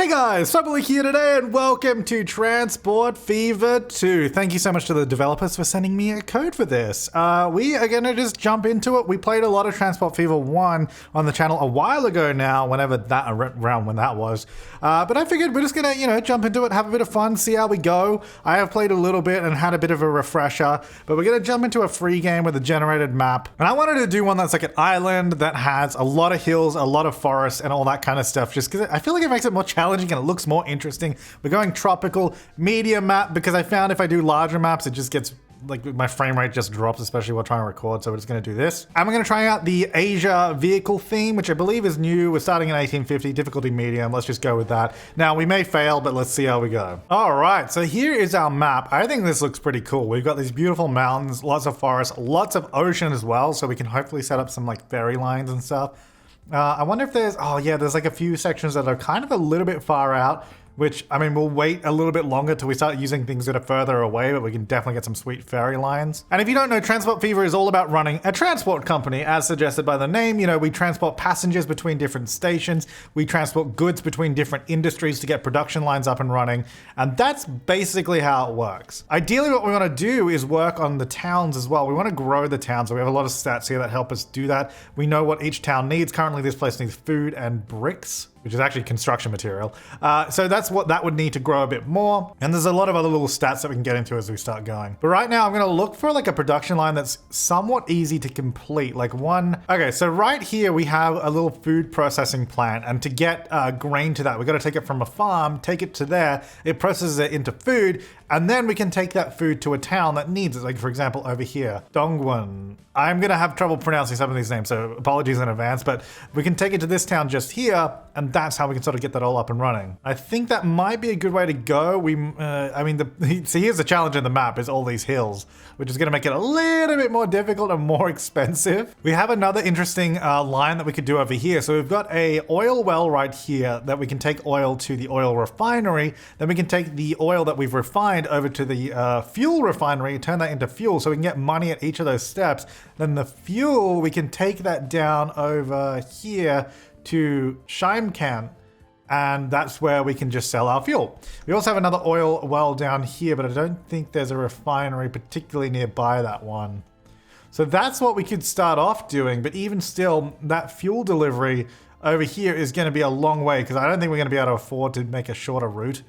Hey guys, Cyberleak here today and welcome to Transport Fever 2. Thank you so much to the developers for sending me a code for this. We are going to just jump into it. We played a lot of Transport Fever 1 on the channel a while ago now, whenever that around when that was. But I figured we're just going to, jump into it, have a bit of fun, see how we go. I have played a little bit and had a bit of a refresher, but we're going to jump into a free game with a generated map. And I wanted to do one that's like an island that has a lot of hills, a lot of forests, and all that kind of stuff, just because I feel like it makes it more challenging and it looks more interesting. We're going tropical medium map because I found if I do larger maps, it just gets like my frame rate just drops, especially while trying to record. So we're just going to do this. And we're going to try out the Asia vehicle theme, which I believe is new. We're starting in 1850, difficulty medium. Let's just go with that. Now we may fail, but let's see how we go. All right, so here is our map. I think this looks pretty cool. We've got these beautiful mountains, lots of forests, lots of ocean as well. So we can hopefully set up some like ferry lines and stuff. I wonder if there's, there's like a few sections that are kind of a little bit far out, which, I mean, we'll wait a little bit longer till we start using things that are further away, but we can definitely get some sweet ferry lines. And if you don't know, Transport Fever is all about running a transport company, as suggested by the name. We transport passengers between different stations. We transport goods between different industries to get production lines up and running. And that's basically how it works. Ideally, what we want to do is work on the towns as well. We want to grow the towns. So we have a lot of stats here that help us do that. We know what each town needs. Currently, this place needs food and bricks, which is actually construction material. So that's what that would need to grow a bit more. And there's a lot of other little stats that we can get into as we start going. But right now I'm gonna look for like a production line that's somewhat easy to complete. Okay, so right here we have a little food processing plant. And to get grain to that, we gotta take it from a farm, take it to there, it processes it into food, and then we can take that food to a town that needs it. Like for example, over here, Dongwon. I'm gonna have trouble pronouncing some of these names, so apologies in advance, but we can take it to this town just here, and that's how we can sort of get that all up and running. I think that might be a good way to go. So here's the challenge in the map is all these hills, which is gonna make it a little bit more difficult and more expensive. We have another interesting line that we could do over here. So we've got a oil well right here that we can take oil to the oil refinery. Then we can take the oil that we've refined over to the fuel refinery, turn that into fuel so we can get money at each of those steps. Then the fuel, we can take that down over here to Shimkan, and that's where we can just sell our fuel. We also have another oil well down here, but I don't think there's a refinery particularly nearby that one. So that's what we could start off doing, but even still, that fuel delivery over here is going to be a long way because I don't think we're going to be able to afford to make a shorter route.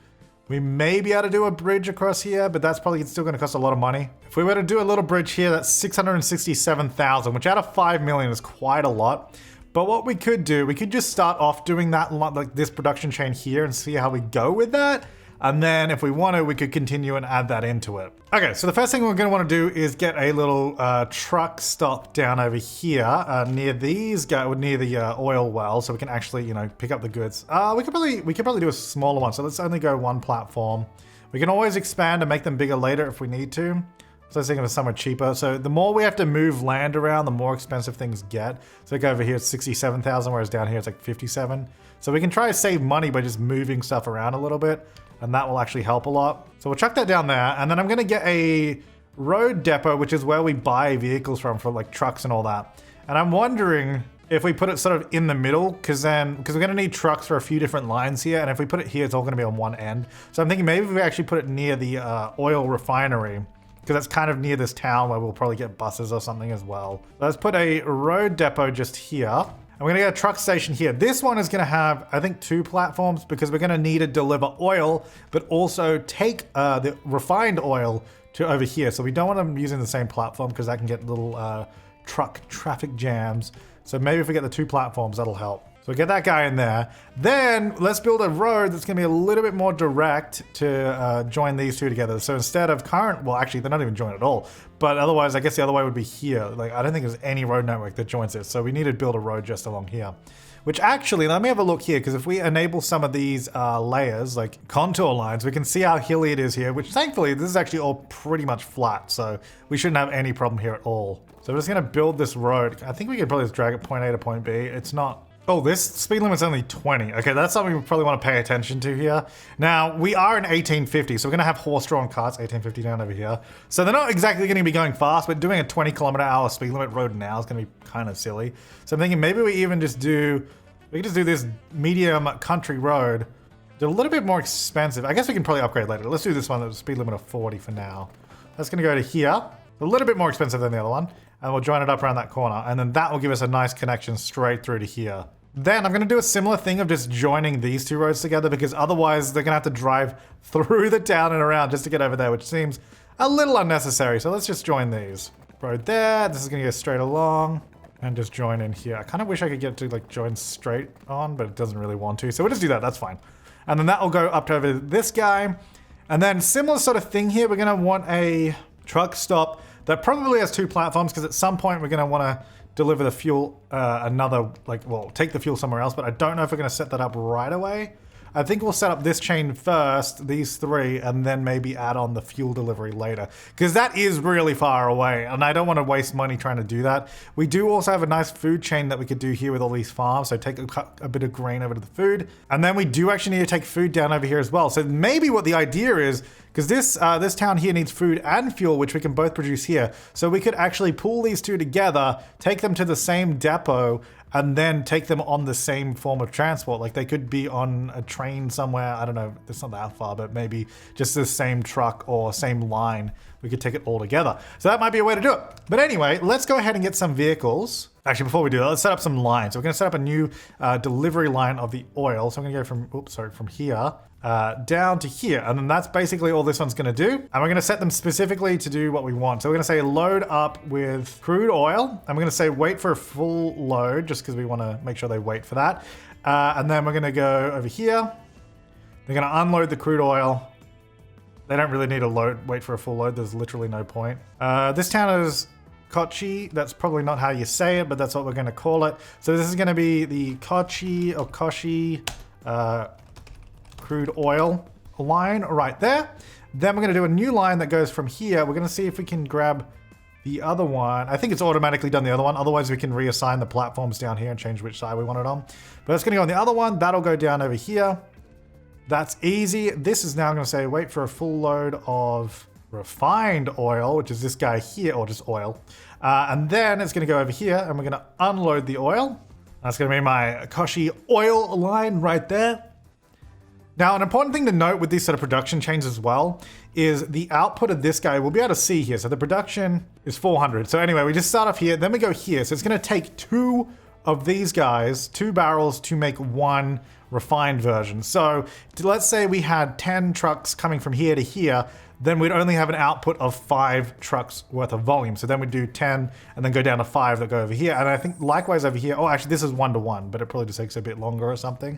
We may be able to do a bridge across here, but that's probably still going to cost a lot of money. If we were to do a little bridge here, that's 667,000, which out of 5 million is quite a lot. But what we could do, we could just start off doing that, like this production chain here, and see how we go with that. And then if we want to, we could continue and add that into it. Okay, so the first thing we're going to want to do is get a little truck stop down over here near these guys, near the oil well, so we can actually, pick up the goods. We could probably do a smaller one. So let's only go one platform. We can always expand and make them bigger later if we need to. So let's think of it somewhere cheaper. So the more we have to move land around, the more expensive things get. So like over here, it's 67,000, whereas down here it's like 57. So we can try to save money by just moving stuff around a little bit, and that will actually help a lot. So we'll chuck that down there, and then I'm gonna get a road depot, which is where we buy vehicles from for like trucks and all that. And I'm wondering if we put it sort of in the middle, because we're gonna need trucks for a few different lines here, and if we put it here, it's all gonna be on one end. So I'm thinking maybe if we actually put it near the oil refinery, because that's kind of near this town where we'll probably get buses or something as well. Let's put a road depot just here. And we're gonna get a truck station here. This one is gonna have, I think, 2 platforms because we're gonna need to deliver oil, but also take the refined oil to over here. So we don't want them using the same platform because that can get little truck traffic jams. So maybe if we get the 2 platforms, that'll help. So we get that guy in there. Then let's build a road that's gonna be a little bit more direct to join these 2 together. So instead of well, actually they're not even joined at all. But otherwise, I guess the other way would be here. Like, I don't think there's any road network that joins it. So we need to build a road just along here. Which actually, let me have a look here, because if we enable some of these layers, like contour lines, we can see how hilly it is here, which thankfully, this is actually all pretty much flat. So we shouldn't have any problem here at all. So we're just gonna build this road. I think we could probably just drag it point A to point B. It's not, oh, this speed limit's only 20. Okay, that's something we probably want to pay attention to here. Now, we are in 1850, so we're going to have horse-drawn carts, 1850 down over here. So they're not exactly going to be going fast, but doing a 20-kilometer-hour speed limit road now is going to be kind of silly. So I'm thinking maybe we can just do this medium country road They're a little bit more expensive. I guess we can probably upgrade later. Let's do this one at a speed limit of 40 for now. That's going to go to here. A little bit more expensive than the other one. And we'll join it up around that corner. And then that will give us a nice connection straight through to here. Then I'm going to do a similar thing of just joining these two roads together because otherwise they're going to have to drive through the town and around just to get over there, which seems a little unnecessary. So let's just join these. Road there. This is going to go straight along. And just join in here. I kind of wish I could get to like join straight on, but it doesn't really want to. So we'll just do that. That's fine. And then that will go up to over this guy. And then similar sort of thing here. We're going to want a truck stop that probably has 2 platforms because at some point we're going to want to deliver the fuel take the fuel somewhere else. But I don't know if we're going to set that up right away. I think we'll set up this chain first, these 3, and then maybe add on the fuel delivery later. Because that is really far away, and I don't want to waste money trying to do that. We do also have a nice food chain that we could do here with all these farms, so take a bit of grain over to the food. And then we do actually need to take food down over here as well. So maybe what the idea is, because this town here needs food and fuel, which we can both produce here. So we could actually pull these 2 together, take them to the same depot, and then take them on the same form of transport. Like they could be on a train somewhere. I don't know, it's not that far, but maybe just the same truck or same line. We could take it all together. So that might be a way to do it. But anyway, let's go ahead and get some vehicles. Actually, before we do that, let's set up some lines. So we're gonna set up a new delivery line of the oil. So I'm gonna go from here down to here. And then that's basically all this one's gonna do. And we're gonna set them specifically to do what we want. So we're gonna say load up with crude oil. And we're gonna say wait for a full load, just because we wanna make sure they wait for that. And then we're gonna go over here. They're gonna unload the crude oil. They don't really need a wait for a full load. There's literally no point. This town is Kochi. That's probably not how you say it, but that's what we're gonna call it. So this is gonna be the Kochi crude oil line right there. Then we're going to do a new line that goes from here. We're going to see if we can grab the other one. I think it's automatically done the other one. Otherwise, we can reassign the platforms down here and change which side we want it on. But it's going to go on the other one. That'll go down over here. That's easy. This is now going to say wait for a full load of refined oil, which is this guy here, or just oil. And then it's going to go over here and we're going to unload the oil. That's going to be my Kochi oil line right there. Now, an important thing to note with these sort of production chains as well is the output of this guy, we'll be able to see here. So the production is 400. So anyway, we just start off here, then we go here. So it's going to take 2 of these guys, 2 barrels to make 1 refined version. So let's say we had 10 trucks coming from here to here, then we'd only have an output of 5 trucks worth of volume. So then we'd do 10 and then go down to 5 that go over here. And I think likewise over here, oh, actually this is 1-to-1, but it probably just takes a bit longer or something.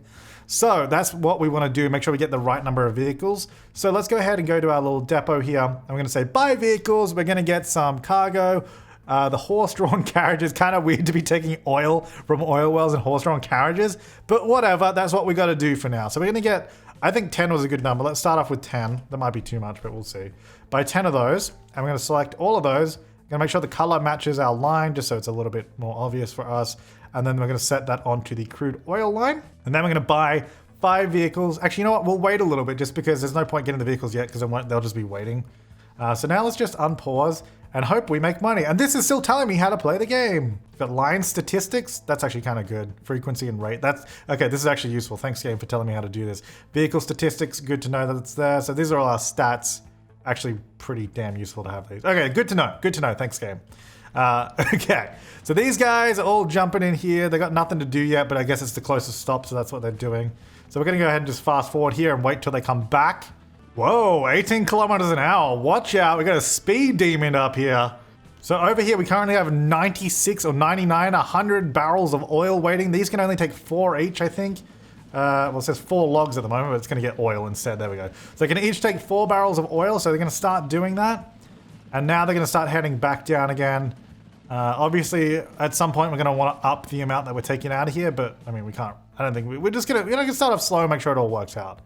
So that's what we want to do, make sure we get the right number of vehicles. So let's go ahead and go to our little depot here. I'm going to say buy vehicles. We're going to get some cargo. The horse-drawn carriage is kind of weird to be taking oil from oil wells and horse-drawn carriages, but whatever, that's what we got to do for now. So we're going to get, I think 10 was a good number. Let's start off with 10. That might be too much, but we'll see. Buy 10 of those, and we're going to select all of those. I'm going to make sure the color matches our line, just so it's a little bit more obvious for us. And then we're going to set that onto the crude oil line. And then we're going to buy 5 vehicles. Actually, you know what? We'll wait a little bit just because there's no point getting the vehicles yet because they'll just be waiting. So now let's just unpause and hope we make money. And this is still telling me how to play the game. We've got line statistics. That's actually kind of good. Frequency and rate. That's okay. This is actually useful. Thanks, game, for telling me how to do this. Vehicle statistics. Good to know that it's there. So these are all our stats. Actually, pretty damn useful to have these. Okay, good to know. Good to know. Thanks, game. Okay, so these guys are all jumping in here. They got nothing to do yet, but I guess it's the closest stop, so that's what they're doing. So we're gonna go ahead and just fast forward here and wait till they come back. Whoa, 18 kilometers an hour. Watch out, we got a speed demon up here. So over here, we currently have 96 or 99, 100 barrels of oil waiting. These can only take 4 each, I think. Well, it says 4 logs at the moment, but it's gonna get oil instead. There we go. So they can each take 4 barrels of oil, so they're gonna start doing that. And now they're gonna start heading back down again. Obviously, at some point, we're going to want to up the amount that we're taking out of here, but I mean, we can't. I don't think we're just going to start off slow and make sure it all works out.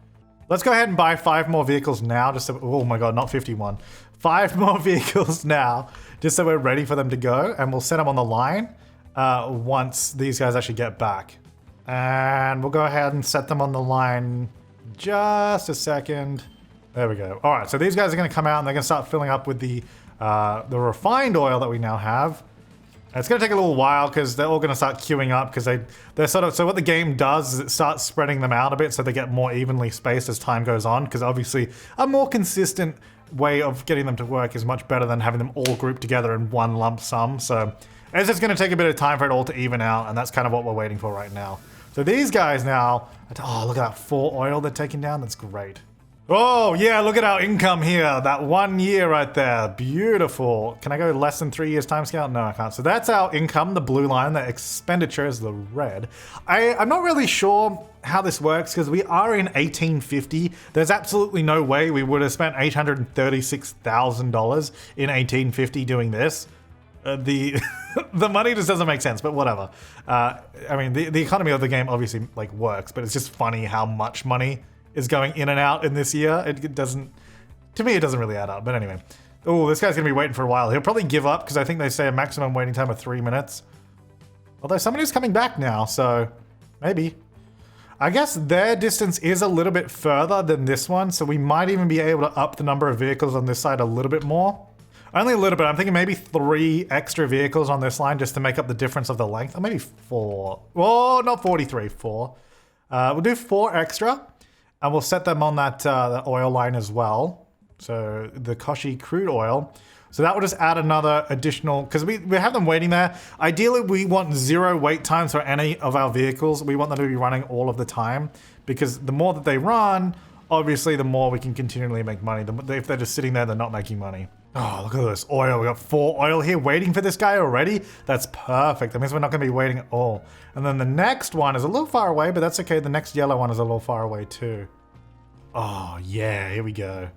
Let's go ahead and buy 5 more vehicles now. Just so, oh my god, not 51. 5 more vehicles now, just so we're ready for them to go, and we'll set them on the line once these guys actually get back. And we'll go ahead and set them on the line. Just a second. There we go. All right, so these guys are going to come out and they're going to start filling up with the refined oil that we now have. It's going to take a little while because they're all going to start queuing up because they're sort of, so what the game does is it starts spreading them out a bit so they get more evenly spaced as time goes on, because obviously a more consistent way of getting them to work is much better than having them all grouped together in one lump sum. So it's just going to take a bit of time for it all to even out, and that's kind of what we're waiting for right now. So these guys now, oh, look at that 4 oil they're taking down. That's great. Oh, yeah, look at our income here. That 1 year right there. Beautiful. Can I go less than 3 years timescale? No, I can't. So that's our income, the blue line. The expenditure is the red. I'm not really sure how this works because we are in 1850. There's absolutely no way we would have spent $836,000 in 1850 doing this. The money just doesn't make sense, but whatever. I mean, the economy of the game obviously like works, but it's just funny how much money is going in and out in this year. It doesn't, to me, it doesn't really add up. But anyway, oh, this guy's gonna be waiting for a while. He'll probably give up because I think they say a maximum waiting time of 3 minutes. Although somebody's coming back now, so maybe. I guess their distance is a little bit further than this one, so we might even be able to up the number of vehicles on this side a little bit more. Only a little bit. I'm thinking maybe 3 extra vehicles on this line just to make up the difference of the length. Or maybe 4. Oh, not 43, 4. We'll do 4 extra. And we'll set them on that oil line as well. So the Koshi crude oil. So that will just add another additional, because we have them waiting there. Ideally, we want 0 wait times for any of our vehicles. We want them to be running all of the time, because the more that they run, obviously the more we can continually make money. If they're just sitting there, they're not making money. Oh, look at this oil. We got 4 oil here waiting for this guy already. That's perfect. That means we're not going to be waiting at all. And then the next one is a little far away, but that's okay. The next yellow one is a little far away too. Oh, yeah, here we go.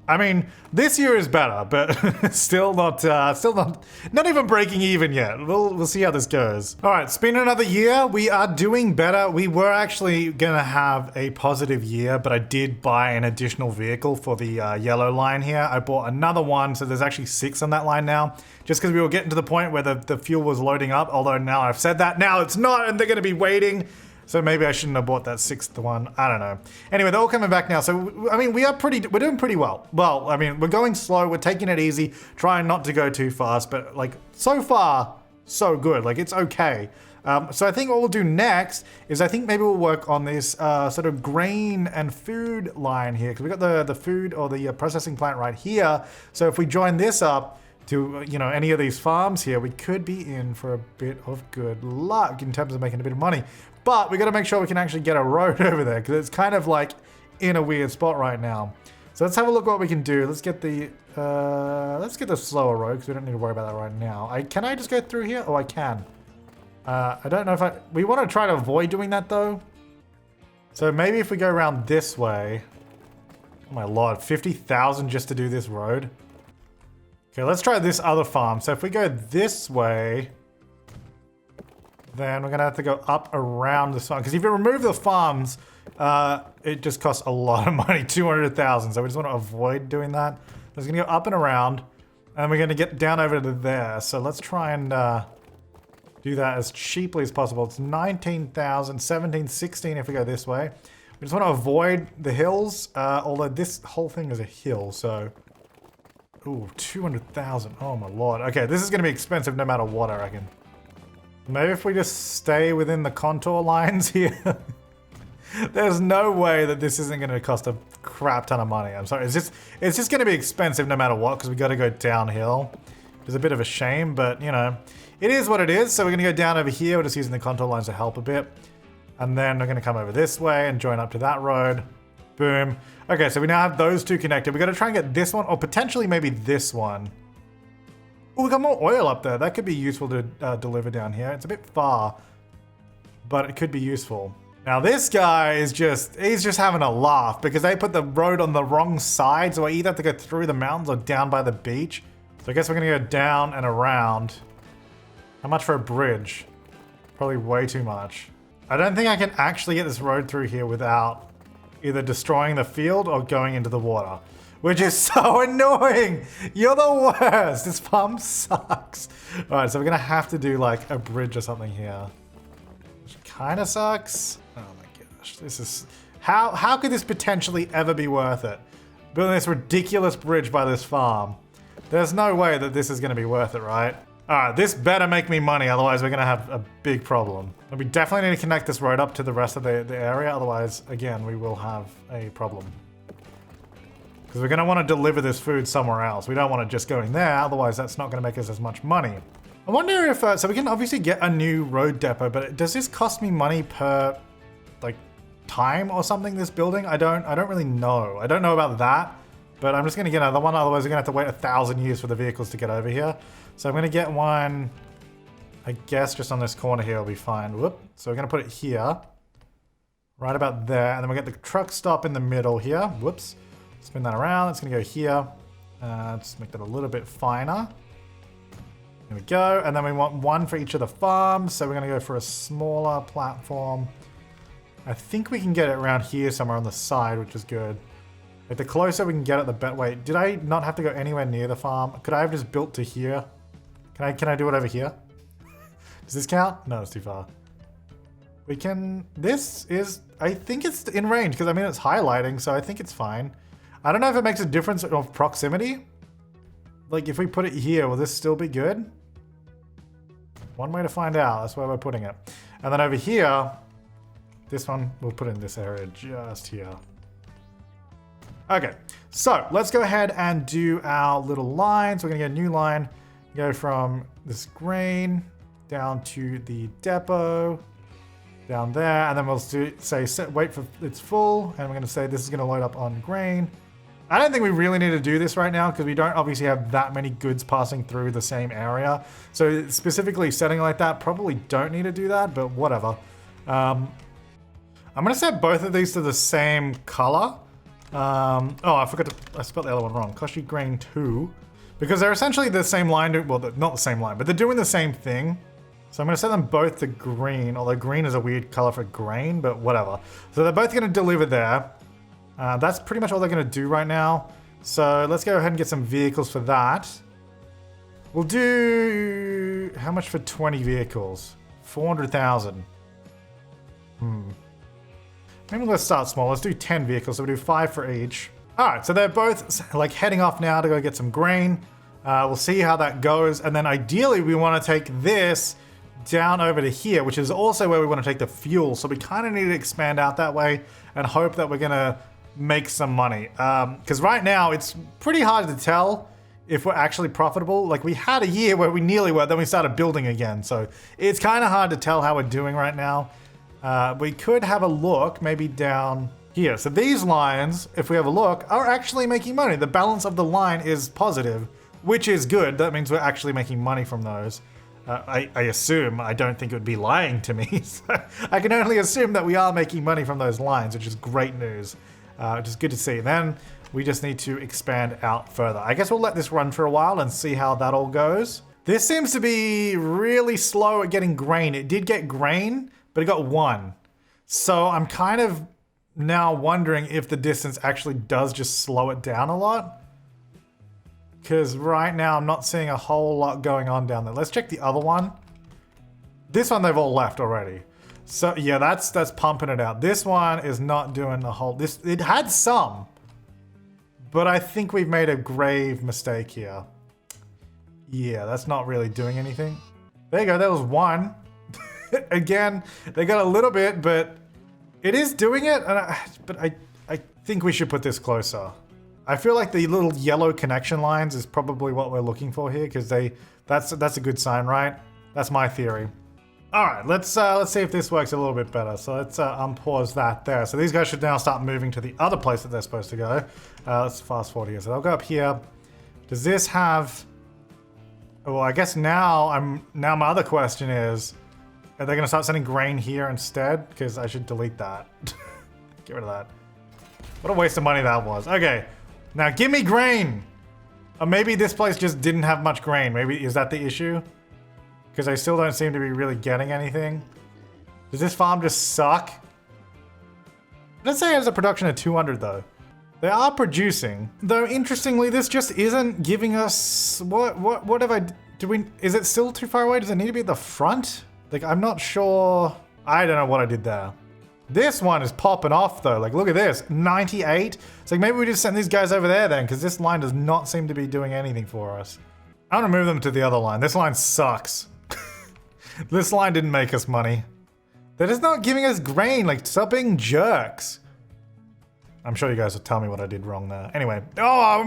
I mean, this year is better, but still not even breaking even yet. We'll see how this goes. All right, it's been another year. We are doing better. We were actually gonna have a positive year, but I did buy an additional vehicle for the yellow line here. I bought another one, so there's actually 6 on that line now, just because we were getting to the point where the fuel was loading up, although now I've said that, now it's not, and they're gonna be waiting. So maybe I shouldn't have bought that 6th one. I don't know. Anyway, they're all coming back now. So, I mean, we're doing pretty well. Well, I mean, we're going slow. We're taking it easy, trying not to go too fast. But like, so far, so good. Like, it's okay. So I think what we'll do next is I think maybe we'll work on this sort of grain and food line here. Because we got the food or the processing plant right here. So if we join this up to, you know, any of these farms here, we could be in for a bit of good luck in terms of making a bit of money. But we got to make sure we can actually get a road over there because it's kind of like in a weird spot right now. So let's have a look what we can do. Let's get the slower road because we don't need to worry about that right now. Can I just go through here? Oh, I can. I don't know if we want to try to avoid doing that though. So maybe if we go around this way. Oh my lord, 50,000 just to do this road. Okay, let's try this other farm. So if we go this way, then we're gonna have to go up around this farm. Because if you remove the farms, it just costs a lot of money, 200,000. So we just want to avoid doing that. So it's gonna go up and around, and we're gonna get down over to there. So let's try and do that as cheaply as possible. It's 19,000, 17, 16 if we go this way. We just want to avoid the hills, although this whole thing is a hill, so... Ooh, 200,000. Oh my lord. Okay, this is gonna be expensive no matter what, I reckon. Maybe if we just stay within the contour lines here. There's no way that this isn't going to cost a crap ton of money. I'm sorry. It's just going to be expensive no matter what because we got to go downhill. It's a bit of a shame, but you know, it is what it is. So we're going to go down over here. We're just using the contour lines to help a bit. And then we're going to come over this way and join up to that road. Boom. Okay, so we now have those two connected. We got to try and get this one or potentially maybe this one. Oh, we got more oil up there. That could be useful to deliver down here. It's a bit far, but it could be useful. Now this guy is he's just having a laugh because they put the road on the wrong side. So I either have to go through the mountains or down by the beach. So I guess we're gonna go down and around. How much for a bridge? Probably way too much. I don't think I can actually get this road through here without either destroying the field or going into the water. Which is so annoying. You're the worst. This farm sucks. All right, so we're gonna have to do like a bridge or something here. Which kind of sucks. Oh my gosh, this is... How could this potentially ever be worth it? Building this ridiculous bridge by this farm. There's no way that this is gonna be worth it, right? Alright, this better make me money, otherwise we're gonna have a big problem. And we definitely need to connect this road up to the rest of the area, otherwise, again, we will have a problem. Because we're gonna want to deliver this food somewhere else. We don't want it just going there, otherwise that's not gonna make us as much money. I wonder if, so we can obviously get a new road depot, but does this cost me money per, like, time or something, this building? I don't really know. I don't know about that, but I'm just gonna get another one, otherwise we're gonna have to wait 1,000 years for the vehicles to get over here. So I'm gonna get one, I guess just on this corner here will be fine. Whoop. So we're gonna put it here, right about there, and then we'll get the truck stop in the middle here. Whoops. Spin that around, it's gonna go here. Just make that a little bit finer. There we go, and then we want one for each of the farms, so we're gonna go for a smaller platform. I think we can get it around here somewhere on the side, which is good. Like the closer we can get it, the better. Wait, did I not have to go anywhere near the farm? Could I have just built to here? Can I do it over here? Does this count? No, it's too far. We can, this is, I think it's in range, because I mean it's highlighting, so I think it's fine. I don't know if it makes a difference of proximity. Like if we put it here, will this still be good? One way to find out, that's where we're putting it. And then over here, this one we'll put in this area just here. Okay, so let's go ahead and do our little lines. We're gonna get a new line, go from this grain down to the depot, down there, and then we'll wait for it's full, and we're gonna say this is gonna load up on grain. I don't think we really need to do this right now because we don't obviously have that many goods passing through the same area. So specifically setting like that, probably don't need to do that, but whatever. I'm gonna set both of these to the same color. Oh, I forgot I spelled the other one wrong. Koshi Grain 2. Because they're essentially the same line, well, not the same line, but they're doing the same thing. So I'm gonna set them both to green, although green is a weird color for grain, but whatever. So they're both gonna deliver there. That's pretty much all they're gonna do right now. So let's go ahead and get some vehicles for that. We'll do, how much for 20 vehicles? 400,000. Maybe let's start small. Let's do 10 vehicles, so we'll do 5 for each. All right, so they're both like heading off now to go get some grain. We'll see how that goes. And then ideally we want to take this down over to here, which is also where we want to take the fuel. So we kind of need to expand out that way and hope that we're going to make some money. Because right now it's pretty hard to tell if we're actually profitable. Like we had a year where we nearly were, then we started building again. So it's kind of hard to tell how we're doing right now. We could have a look maybe down here. So these lines, if we have a look, are actually making money. The balance of the line is positive, which is good. That means we're actually making money from those. I assume. I don't think it would be lying to me. So I can only assume that we are making money from those lines, which is great news. Which is good to see. Then we just need to expand out further. I guess we'll let this run for a while and see how that all goes. This seems to be really slow at getting grain. It did get grain, but it got 1. So I'm kind of now wondering if the distance actually does just slow it down a lot. Because right now I'm not seeing a whole lot going on down there. Let's check the other one. This one they've all left already. So yeah, that's pumping it out. This one is not doing the whole, it had some, but I think we've made a grave mistake here. Yeah, that's not really doing anything. There you go, that was 1. Again, they got a little bit, but it is doing it. But I think we should put this closer. I feel like the little yellow connection lines is probably what we're looking for here, because that's a good sign, right? That's my theory. All right, let's see if this works a little bit better. So let's unpause that there. So these guys should now start moving to the other place that they're supposed to go. Let's fast forward here. So they'll go up here. Does this have? Well, I guess now my other question is, are they going to start sending grain here instead? Because I should delete that. Get rid of that. What a waste of money that was. Okay, now give me grain. Or maybe this place just didn't have much grain. Maybe, is that the issue? Because I still don't seem to be really getting anything. Does this farm just suck? Let's say it has a production of 200 though. They are producing. Though interestingly, this just isn't giving us, what have I, is it still too far away? Does it need to be at the front? Like, I'm not sure. I don't know what I did there. This one is popping off though. Like, look at this, 98. It's like maybe we just send these guys over there then, because this line does not seem to be doing anything for us. I'm gonna move them to the other line. This line sucks. This line didn't make us money. They're just not giving us grain. Like, stop being jerks. I'm sure you guys will tell me what I did wrong there. Anyway,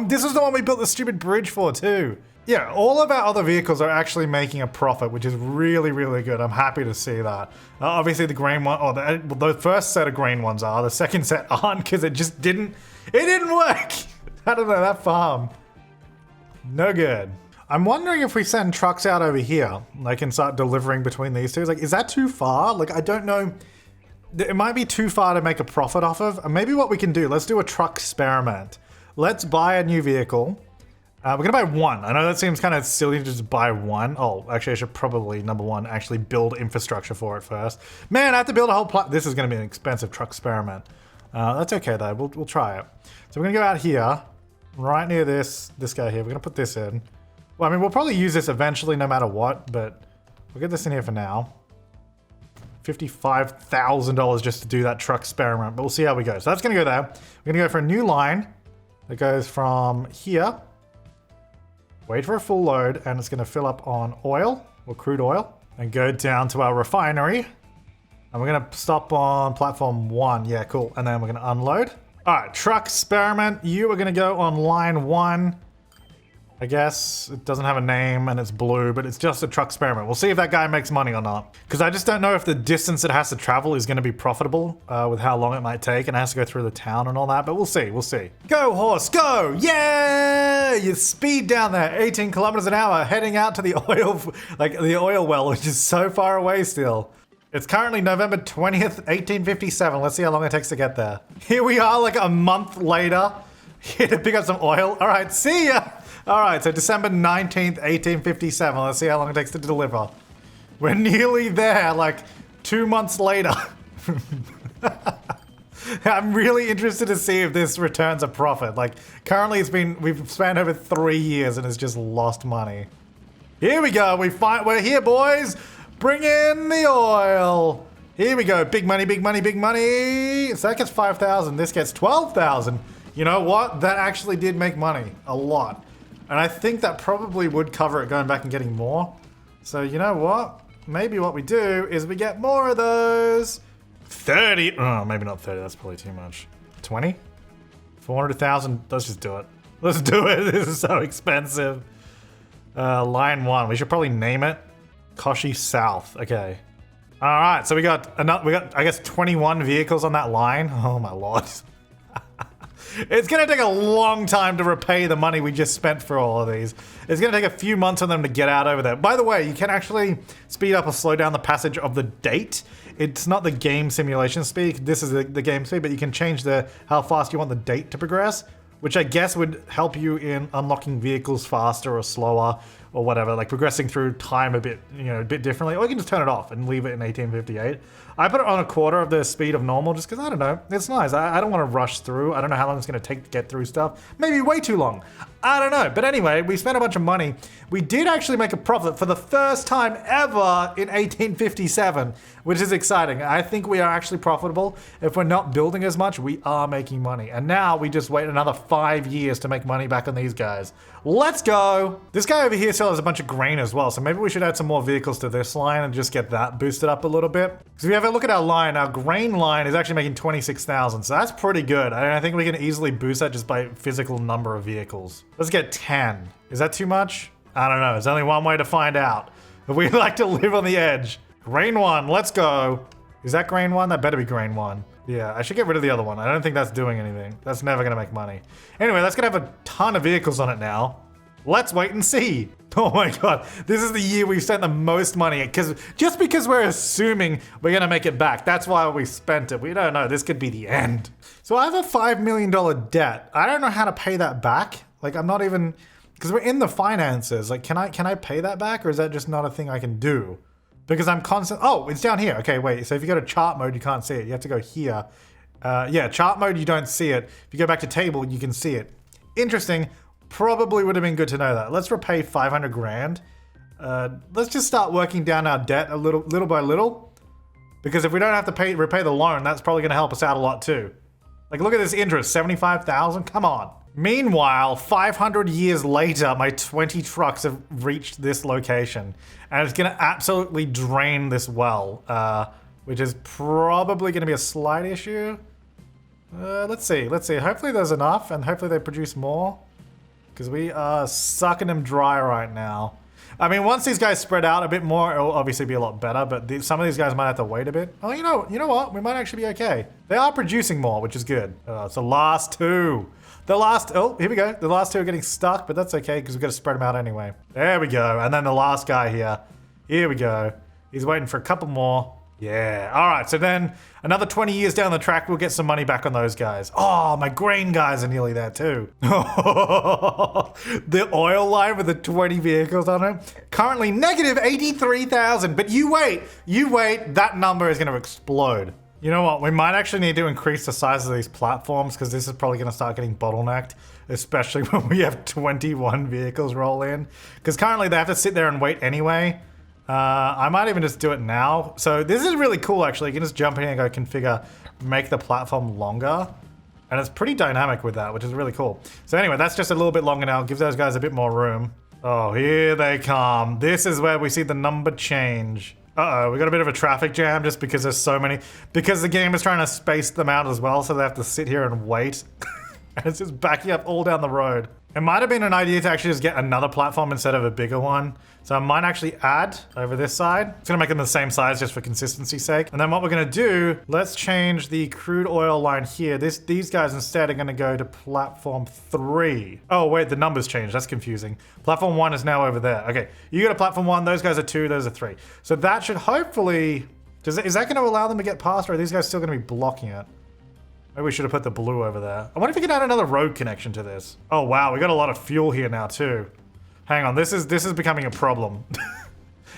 this is the one we built the stupid bridge for too. Yeah, all of our other vehicles are actually making a profit, which is really, really good. I'm happy to see that. Obviously the grain one, the first set of grain ones are, the second set aren't because it didn't work. I don't know, that farm. No good. I'm wondering if we send trucks out over here, they can start delivering between these two. Like, is that too far? Like, I don't know. It might be too far to make a profit off of. And maybe what we can do, let's do a truck experiment. Let's buy a new vehicle. We're gonna buy one. I know that seems kind of silly to just buy one. Oh, actually I should probably, number one, actually build infrastructure for it first. Man, I have to build a whole this is gonna be an expensive truck experiment. That's okay though, we'll try it. So we're gonna go out here, right near this guy here. We're gonna put this in. Well, I mean, we'll probably use this eventually no matter what, but we'll get this in here for now. $55,000 just to do that truck experiment, but we'll see how we go. So that's gonna go there. We're gonna go for a new line that goes from here. Wait for a full load, and it's gonna fill up on oil, or crude oil, and go down to our refinery. And we're gonna stop on platform 1. Yeah, cool. And then we're gonna unload. All right, truck experiment. You are gonna go on line 1. I guess it doesn't have a name and it's blue, but it's just a truck experiment. We'll see if that guy makes money or not. Because I just don't know if the distance it has to travel is going to be profitable with how long it might take, and it has to go through the town and all that, but we'll see, we'll see. Go horse, go! Yeah! You speed down there, 18 kilometers an hour, heading out to the oil, like the oil well, which is so far away still. It's currently November 20th, 1857. Let's see how long it takes to get there. Here we are like a month later, here to pick up some oil. All right, see ya! All right, so December 19th, 1857. Let's see how long it takes to deliver. We're nearly there, like 2 months later. I'm really interested to see if this returns a profit. Like, currently we've spent over 3 years and it's just lost money. Here we go, we're here, boys. Bring in the oil. Here we go, big money, big money, big money. So that gets 5,000, this gets 12,000. You know what? That actually did make money, a lot. And I think that probably would cover it going back and getting more. So you know what? Maybe what we do is we get more of those. 30, oh, maybe not 30, that's probably too much. 20? 400,000, let's just do it. Let's do it, this is so expensive. Line 1, we should probably name it Koshi South, okay. All right, so we got, I guess 21 vehicles on that line. Oh my lord. It's gonna take a long time to repay the money we just spent for all of these. It's gonna take a few months for them to get out over there. By the way, you can actually speed up or slow down the passage of the date. It's not the game simulation speed, this is the game speed, but you can change how fast you want the date to progress, which I guess would help you in unlocking vehicles faster or slower or whatever, like progressing through time a bit, a bit differently. Or you can just turn it off and leave it in 1858. I put it on a quarter of the speed of normal just because, I don't know, it's nice. I don't want to rush through. I don't know how long it's going to take to get through stuff. Maybe way too long. I don't know. But anyway, we spent a bunch of money. We did actually make a profit for the first time ever in 1857, which is exciting. I think we are actually profitable. If we're not building as much, we are making money. And now we just wait another 5 years to make money back on these guys. Let's go. This guy over here still has a bunch of grain as well, so maybe we should add some more vehicles to this line and just get that boosted up a little bit. Because if you have a look at our line, our grain line is actually making 26,000, so that's pretty good. I think we can easily boost that just by physical number of vehicles. Let's get 10. Is that too much? I don't know. There's only one way to find out. But we like to live on the edge. Grain 1, let's go. Is that grain 1? That better be grain 1. Yeah, I should get rid of the other one. I don't think that's doing anything. That's never gonna make money. Anyway, that's gonna have a ton of vehicles on it now. Let's wait and see. Oh my god, this is the year we've spent the most money, just because we're assuming we're gonna make it back. That's why we spent it. We don't know, this could be the end. So I have a $5 million debt. I don't know how to pay that back. Like, I'm not even, because we're in the finances. Like, can I pay that back, or is that just not a thing I can do? Because I'm constant, oh, it's down here. Okay, wait, so if you go to chart mode, you can't see it. You have to go here. Yeah, chart mode, you don't see it. If you go back to table, you can see it. Interesting. Probably would have been good to know that. Let's repay 500 grand. Let's just start working down our debt little by little. Because if we don't have to repay the loan, that's probably gonna help us out a lot too. Like, look at this interest, 75,000, come on. Meanwhile, 500 years later, my 20 trucks have reached this location. And it's going to absolutely drain this well, which is probably going to be a slight issue. Let's see. Hopefully there's enough, and hopefully they produce more. Because we are sucking them dry right now. I mean, once these guys spread out a bit more, it'll obviously be a lot better, but some of these guys might have to wait a bit. Oh, you know what? We might actually be okay. They are producing more, which is good. It's the last two. Oh, here we go. The last two are getting stuck, but that's okay because we've got to spread them out anyway. There we go. And then the last guy here. Here we go. He's waiting for a couple more. Yeah. All right. So then another 20 years down the track, we'll get some money back on those guys. Oh, my grain guys are nearly there too. The oil line with the 20 vehicles on it. Currently negative 83,000. But you wait. That number is going to explode. You know what? We might actually need to increase the size of these platforms because this is probably going to start getting bottlenecked, especially when we have 21 vehicles roll in. Because currently they have to sit there and wait anyway. I might even just do it now. So this is really cool, actually. You can just jump in and go configure, make the platform longer. And it's pretty dynamic with that, which is really cool. So anyway, that's just a little bit longer now. Give those guys a bit more room. Oh, here they come. This is where we see the number change. Uh-oh, we got a bit of a traffic jam just because there's so many. Because the game is trying to space them out as well, so they have to sit here and wait. And it's just backing up all down the road. It might have been an idea to actually just get another platform instead of a bigger one. So I might actually add over this side. It's gonna make them the same size just for consistency's sake. And then what we're gonna do, let's change the crude oil line here. These guys instead are gonna go to platform 3. Oh wait, the numbers changed, that's confusing. Platform 1 is now over there. Okay, you go to platform 1, those guys are 2, those are 3. So that should hopefully, is that gonna allow them to get past, or are these guys still gonna be blocking it? Maybe we should have put the blue over there. I wonder if we can add another road connection to this. Oh wow, we got a lot of fuel here now too. Hang on, this is becoming a problem.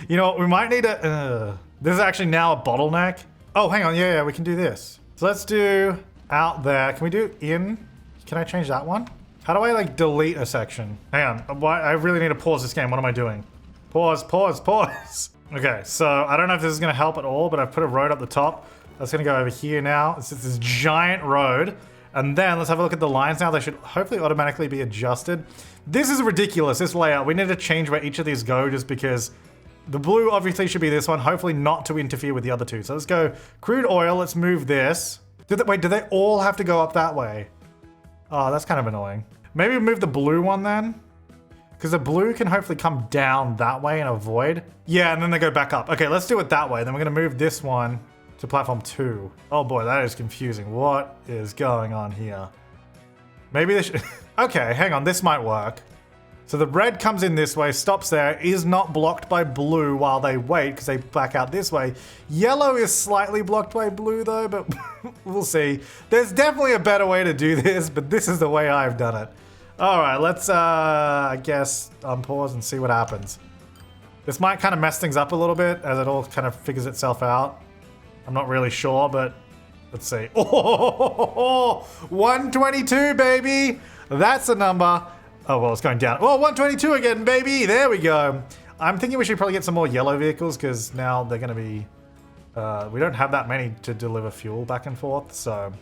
You know what, we might need a... this is actually now a bottleneck. Oh, hang on, yeah, we can do this. So let's do out there. Can we do in? Can I change that one? How do I like delete a section? Hang on, I really need to pause this game. What am I doing? Pause. Okay, so I don't know if this is gonna help at all, but I've put a road up the top. That's gonna go over here now. It's just this giant road. And then let's have a look at the lines now. They should hopefully automatically be adjusted. This is ridiculous, this layout. We need to change where each of these go just because the blue obviously should be this one, hopefully not to interfere with the other two. So let's go crude oil, let's move this. Wait, do they all have to go up that way? Oh, that's kind of annoying. Maybe move the blue one then? Because the blue can hopefully come down that way and avoid. Yeah, and then they go back up. Okay, let's do it that way. Then we're gonna move this one to platform 2. Oh boy, that is confusing. What is going on here? Maybe this should... Okay, hang on, this might work. So the red comes in this way, stops there, is not blocked by blue while they wait because they back out this way. Yellow is slightly blocked by blue though, but we'll see. There's definitely a better way to do this, but this is the way I've done it. All right, let's, I guess, unpause and see what happens. This might kind of mess things up a little bit as it all kind of figures itself out. I'm not really sure, but let's see. Oh, 122, baby. That's the number. Oh, well, it's going down. Oh, 122 again, baby. There we go. I'm thinking we should probably get some more yellow vehicles because now they're going to be... we don't have that many to deliver fuel back and forth, so...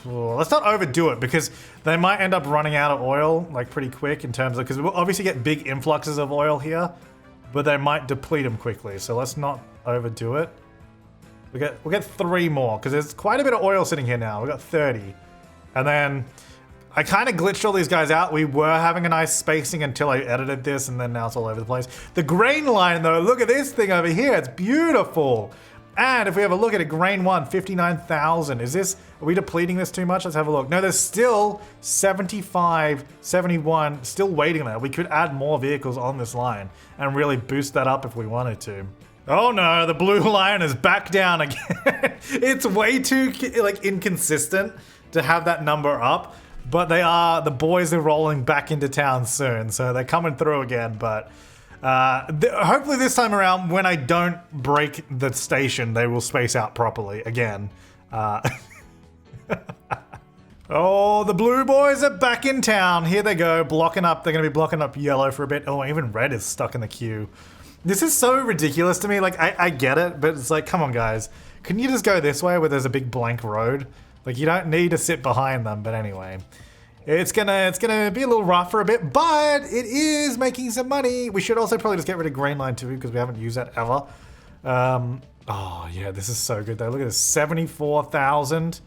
let's not overdo it because they might end up running out of oil like pretty quick in terms of... Because we'll obviously get big influxes of oil here, but they might deplete them quickly, so let's not overdo it. We'll get 3 more, because there's quite a bit of oil sitting here now. We got 30. And then I kind of glitched all these guys out. We were having a nice spacing until I edited this, and then now it's all over the place. The grain line, though, look at this thing over here. It's beautiful. And if we have a look at it, grain 1, 59,000. Are we depleting this too much? Let's have a look. No, there's still 75, 71 still waiting there. We could add more vehicles on this line and really boost that up if we wanted to. Oh no, the blue line is back down again. It's way too like inconsistent to have that number up, but the boys are rolling back into town soon, so they're coming through again, but hopefully this time around when I don't break the station, they will space out properly again. Oh, the blue boys are back in town. Here they go, blocking up. They're gonna be blocking up yellow for a bit. Oh, even red is stuck in the queue. This is so ridiculous to me. Like, I get it, but it's like, come on, guys. Couldn't you just go this way where there's a big blank road? Like, you don't need to sit behind them, but anyway. It's gonna be a little rough for a bit, but it is making some money. We should also probably just get rid of Grain Line too, because we haven't used that ever. Oh yeah, this is so good though. Look at this, 74,000.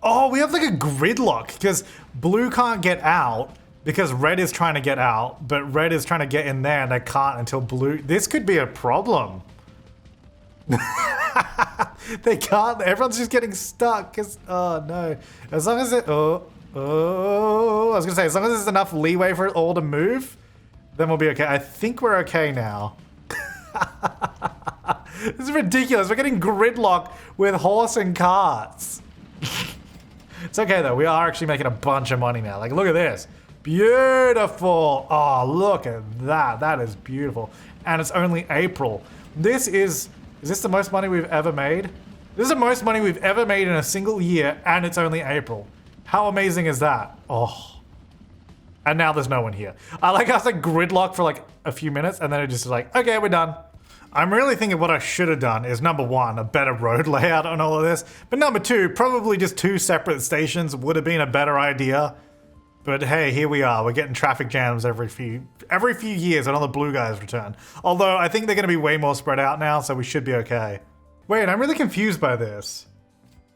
Oh, we have like a gridlock because blue can't get out because red is trying to get out, but red is trying to get in there and they can't until blue. This could be a problem. They can't. Everyone's just getting stuck because, oh no. As long as it, I was gonna say, as long as there's enough leeway for it all to move, then we'll be okay. I think we're okay now. This is ridiculous. We're getting gridlock with horse and carts. It's okay though. We are actually making a bunch of money now. Like, look at this. Beautiful. Oh, look at that. That is beautiful. And it's only April. This is this the most money we've ever made? This is the most money we've ever made in a single year, and it's only April. How amazing is that? Oh. And now there's no one here. I like how it's like gridlock for like a few minutes, and then it just is like, okay, we're done. I'm really thinking what I should have done is number one, a better road layout on all of this. But number two, probably just 2 separate stations would have been a better idea. But hey, here we are. We're getting traffic jams every few years until the blue guys return. Although I think they're going to be way more spread out now, so we should be okay. Wait, I'm really confused by this.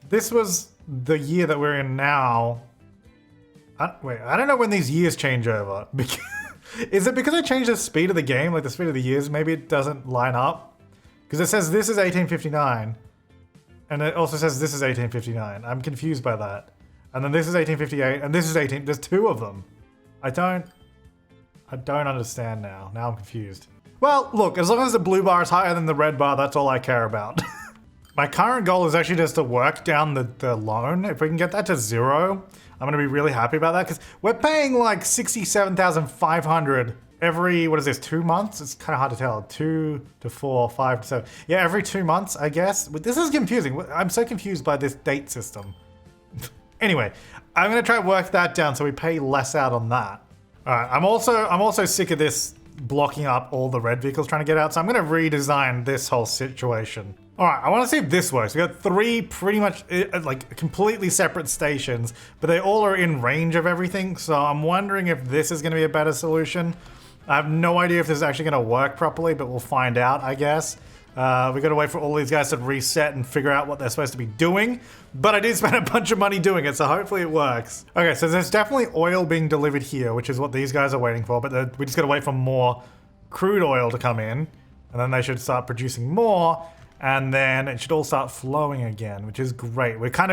This was the year that we're in now. Wait, I don't know when these years change over. Is it because I changed the speed of the game, like the speed of the years? Maybe it doesn't line up? Because it says this is 1859, and it also says this is 1859. I'm confused by that. And then this is 1858, and this is 18. There's 2 of them. I don't understand now. Now I'm confused. Well, look, as long as the blue bar is higher than the red bar, that's all I care about. My current goal is actually just to work down the loan. If we can get that to 0, I'm gonna be really happy about that because we're paying like 67,500 every, what is this, 2 months? It's kind of hard to tell. 2 to 4, 5 to 7. Yeah, every 2 months, I guess. But this is confusing. I'm so confused by this date system. Anyway, I'm gonna try to work that down so we pay less out on that. All right, I'm also sick of this blocking up all the red vehicles trying to get out, so I'm gonna redesign this whole situation. All right, I want to see if this works. We got 3 pretty much like completely separate stations, but they all are in range of everything. So I'm wondering if this is gonna be a better solution. I have no idea if this is actually gonna work properly, but we'll find out, I guess. We gotta wait for all these guys to reset and figure out what they're supposed to be doing. But I did spend a bunch of money doing it, so hopefully it works. Okay, so there's definitely oil being delivered here, which is what these guys are waiting for, but we just gotta wait for more crude oil to come in, and then they should start producing more, and then it should all start flowing again, which is great. I kind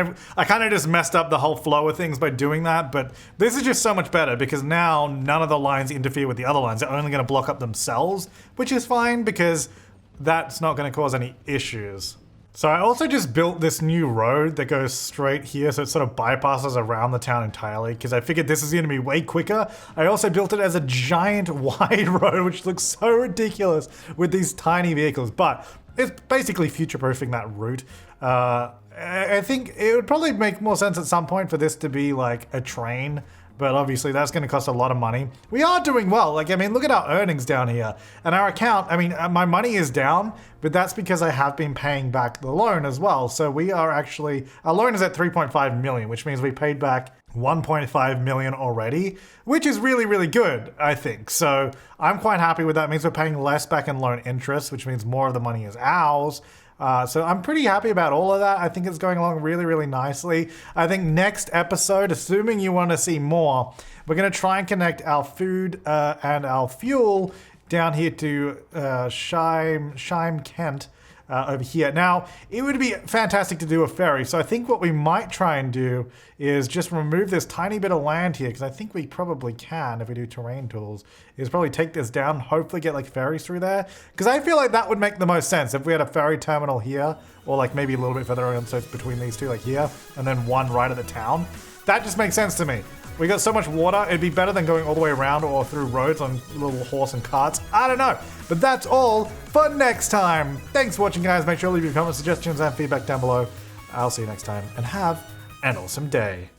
of just messed up the whole flow of things by doing that, but this is just so much better because now none of the lines interfere with the other lines. They're only gonna block up themselves, which is fine because that's not going to cause any issues. So I also just built this new road that goes straight here, so it sort of bypasses around the town entirely, because I figured this is going to be way quicker. I also built it as a giant wide road, which looks so ridiculous with these tiny vehicles, but it's basically future-proofing that route. I think it would probably make more sense at some point for this to be like a train, but obviously that's going to cost a lot of money. We are doing well. Like, I mean, look at our earnings down here. And our account, I mean, my money is down, but that's because I have been paying back the loan as well. So we are actually, our loan is at 3.5 million, which means we paid back 1.5 million already, which is really, really good, I think. So I'm quite happy with that. It means we're paying less back in loan interest, which means more of the money is ours. So I'm pretty happy about all of that. I think it's going along really, really nicely. I think next episode, assuming you want to see more, we're going to try and connect our food and our fuel down here to Scheim, Kent. Over here. Now, it would be fantastic to do a ferry, so I think what we might try and do is just remove this tiny bit of land here, because I think we probably can, if we do terrain tools, is probably take this down, hopefully get like ferries through there, because I feel like that would make the most sense if we had a ferry terminal here, or like maybe a little bit further on, so it's between these two, like here, and then one right at the town. That just makes sense to me. We got so much water, it'd be better than going all the way around or through roads on little horse and carts. I don't know. But that's all for next time. Thanks for watching, guys. Make sure to leave your comments, suggestions, and feedback down below. I'll see you next time, and have an awesome day.